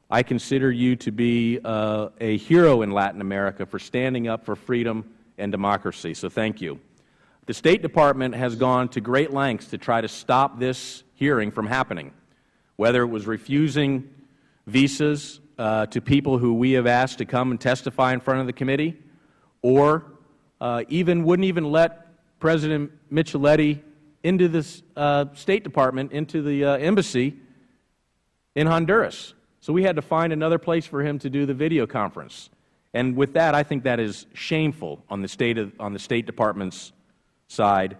I consider you to be a hero in Latin America for standing up for freedom and democracy, so thank you. The State Department has gone to great lengths to try to stop this hearing from happening, whether it was refusing visas to people who we have asked to come and testify in front of the committee, or wouldn't even let President Micheletti into the State Department, into the embassy in Honduras. So we had to find another place for him to do the video conference. And with that, I think that is shameful on the State Department's side.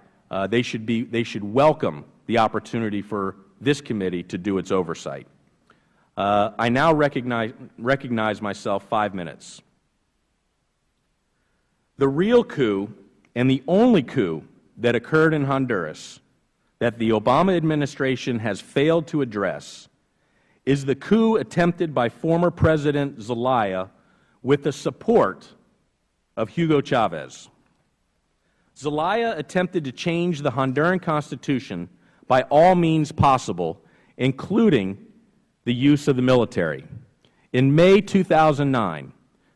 They should welcome the opportunity for this committee to do its oversight. I now recognize myself 5 minutes. The real coup, and the only coup that occurred in Honduras that the Obama administration has failed to address, is the coup attempted by former President Zelaya with the support of Hugo Chavez. Zelaya attempted to change the Honduran Constitution by all means possible, including the use of the military. In May 2009,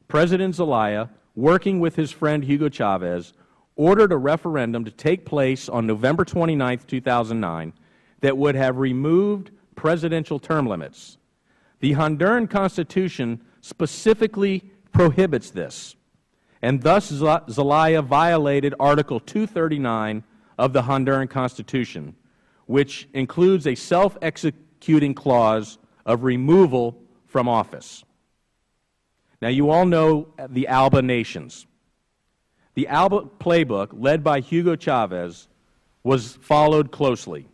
President Zelaya, working with his friend Hugo Chavez, ordered a referendum to take place on November 29, 2009, that would have removed presidential term limits. The Honduran Constitution specifically prohibits this, and thus Zelaya violated Article 239 of the Honduran Constitution, which includes a self-executing clause of removal from office. Now, you all know the ALBA nations. The ALBA playbook, led by Hugo Chavez, was followed closely.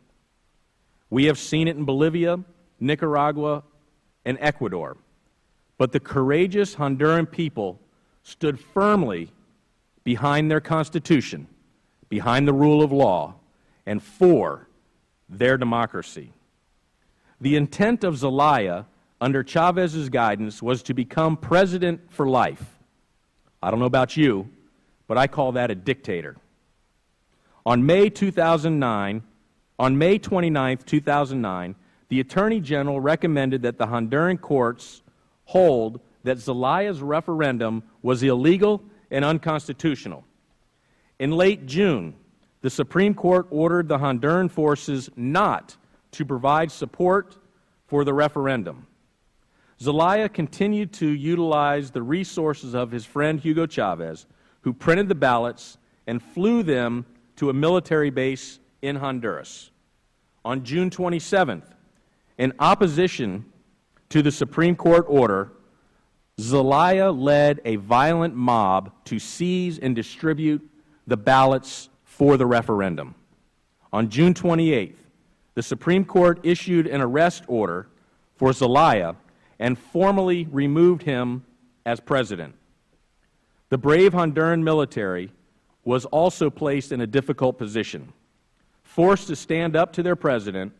We have seen it in Bolivia, Nicaragua, and Ecuador. But the courageous Honduran people stood firmly behind their Constitution, behind the rule of law, and for their democracy. The intent of Zelaya, under Chavez's guidance, was to become president for life. I don't know about you, but I call that a dictator. On May 29, 2009, the Attorney General recommended that the Honduran courts hold that Zelaya's referendum was illegal and unconstitutional. In late June, the Supreme Court ordered the Honduran forces not to provide support for the referendum. Zelaya continued to utilize the resources of his friend Hugo Chavez, who printed the ballots and flew them to a military base in Honduras. On June 27th, in opposition to the Supreme Court order, Zelaya led a violent mob to seize and distribute the ballots for the referendum. On June 28th, the Supreme Court issued an arrest order for Zelaya and formally removed him as president. The brave Honduran military was also placed in a difficult position, forced to stand up to their president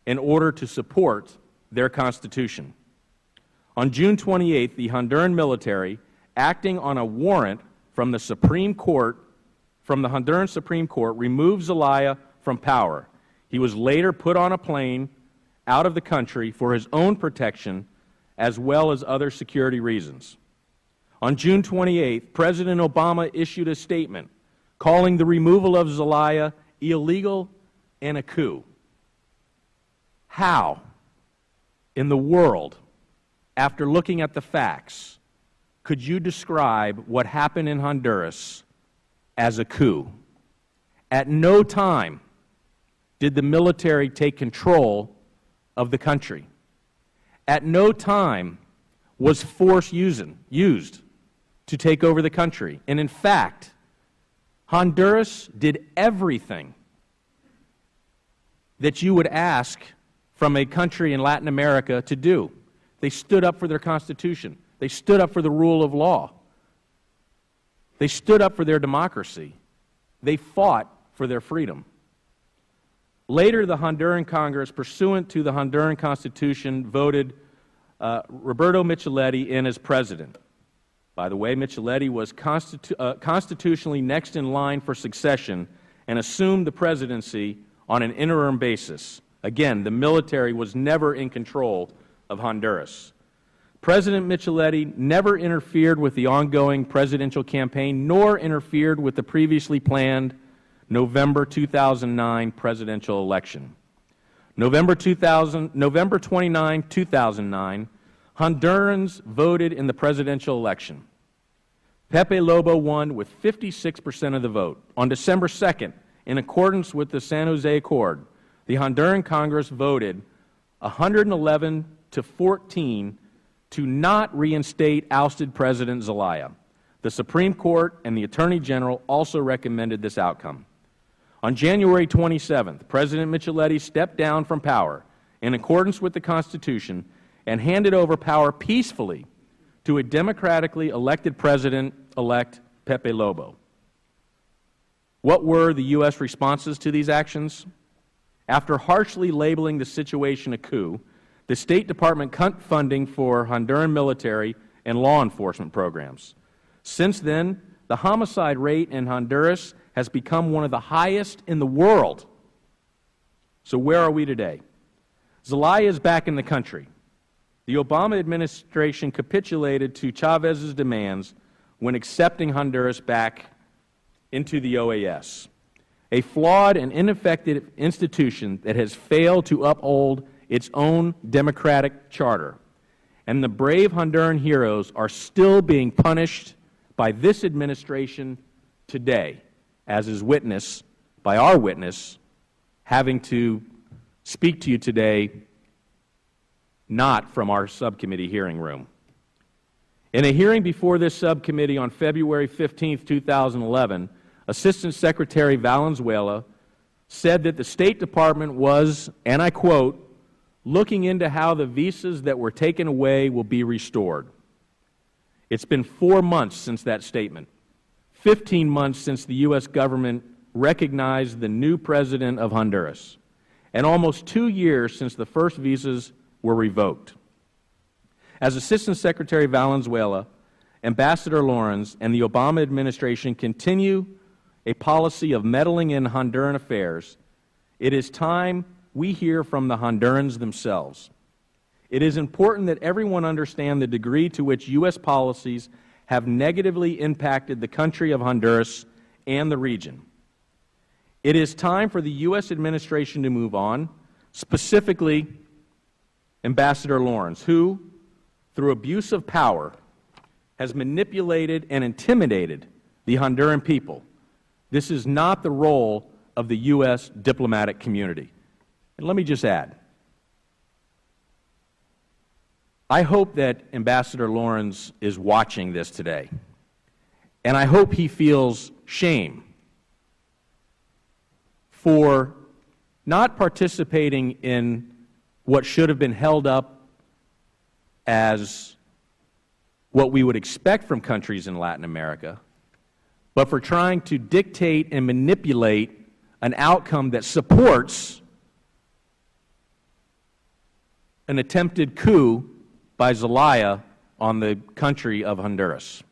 in order to support their Constitution. On June 28th, the Honduran military, acting on a warrant from the Honduran Supreme Court, removed Zelaya from power. He was later put on a plane out of the country for his own protection as well as other security reasons. On June 28th, President Obama issued a statement calling the removal of Zelaya illegal and a coup. How in the world, after looking at the facts, could you describe what happened in Honduras as a coup? At no time did the military take control of the country. At no time was force used to take over the country. And in fact, Honduras did everything that you would ask from a country in Latin America to do. They stood up for their Constitution. They stood up for the rule of law. They stood up for their democracy. They fought for their freedom. Later, the Honduran Congress, pursuant to the Honduran Constitution, voted Roberto Micheletti in as president. By the way, Micheletti was constitutionally next in line for succession and assumed the presidency on an interim basis. Again, the military was never in control of Honduras. President Micheletti never interfered with the ongoing presidential campaign, nor interfered with the previously planned November 2009 presidential election. November 29, 2009, Hondurans voted in the presidential election. Pepe Lobo won with 56% of the vote. On December 2nd, in accordance with the San Jose Accord, the Honduran Congress voted 111 to 14 to not reinstate ousted President Zelaya. The Supreme Court and the Attorney General also recommended this outcome. On January 27th, President Micheletti stepped down from power in accordance with the Constitution and handed over power peacefully to a democratically elected President-elect Pepe Lobo. What were the U.S. responses to these actions? After harshly labeling the situation a coup, the State Department cut funding for Honduran military and law enforcement programs. Since then, the homicide rate in Honduras has become one of the highest in the world. So where are we today? Zelaya is back in the country. The Obama administration capitulated to Chavez's demands when accepting Honduras back into the OAS, a flawed and ineffective institution that has failed to uphold its own democratic charter. And the brave Honduran heroes are still being punished by this administration today, as is witnessed by our witness having to speak to you today, not from our subcommittee hearing room. In a hearing before this subcommittee on February 15, 2011, Assistant Secretary Valenzuela said that the State Department was, and I quote, looking into how the visas that were taken away will be restored. It's been 4 months since that statement, 15 months since the U.S. government recognized the new president of Honduras, and almost 2 years since the first visas were revoked. As Assistant Secretary Valenzuela, Ambassador Lawrence, and the Obama administration continue a policy of meddling in Honduran affairs, it is time we hear from the Hondurans themselves. It is important that everyone understand the degree to which U.S. policies have negatively impacted the country of Honduras and the region. It is time for the U.S. administration to move on, specifically Ambassador Lawrence, who, through abuse of power, has manipulated and intimidated the Honduran people. This is not the role of the U.S. diplomatic community. And let me just add, I hope that Ambassador Lawrence is watching this today, and I hope he feels shame for not participating in what should have been held up as what we would expect from countries in Latin America, but for trying to dictate and manipulate an outcome that supports an attempted coup by Zelaya on the country of Honduras.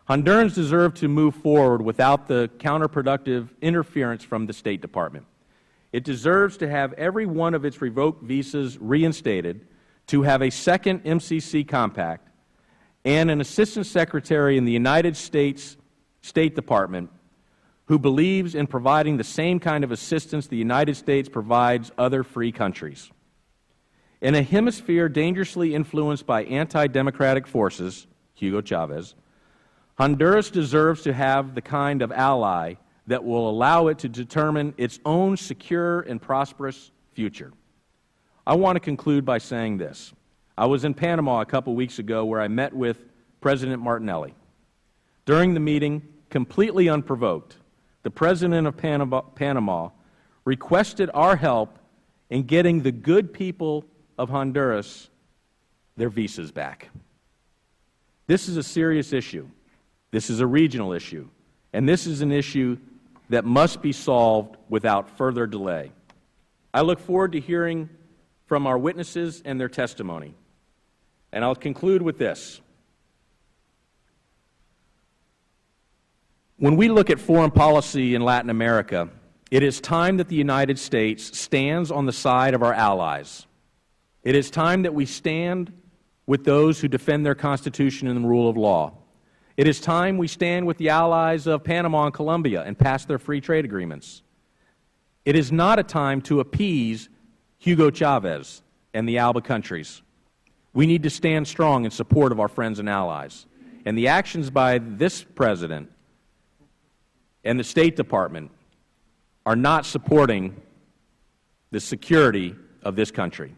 Hondurans deserve to move forward without the counterproductive interference from the State Department. It deserves to have every one of its revoked visas reinstated, to have a second MCC compact, and an Assistant Secretary in the United States State Department who believes in providing the same kind of assistance the United States provides other free countries. In a hemisphere dangerously influenced by anti-democratic forces, Hugo Chavez, Honduras deserves to have the kind of ally that will allow it to determine its own secure and prosperous future. I want to conclude by saying this. I was in Panama a couple weeks ago where I met with President Martinelli. During the meeting, completely unprovoked, the President of Panama requested our help in getting the good people of Honduras their visas back. This is a serious issue. This is a regional issue. And this is an issue that must be solved without further delay. I look forward to hearing from our witnesses and their testimony. And I'll conclude with this. When we look at foreign policy in Latin America, it is time that the United States stands on the side of our allies. It is time that we stand with those who defend their Constitution and the rule of law. It is time we stand with the allies of Panama and Colombia and pass their free trade agreements. It is not a time to appease Hugo Chavez and the ALBA countries. We need to stand strong in support of our friends and allies. And the actions by this President and the State Department are not supporting the security of this country.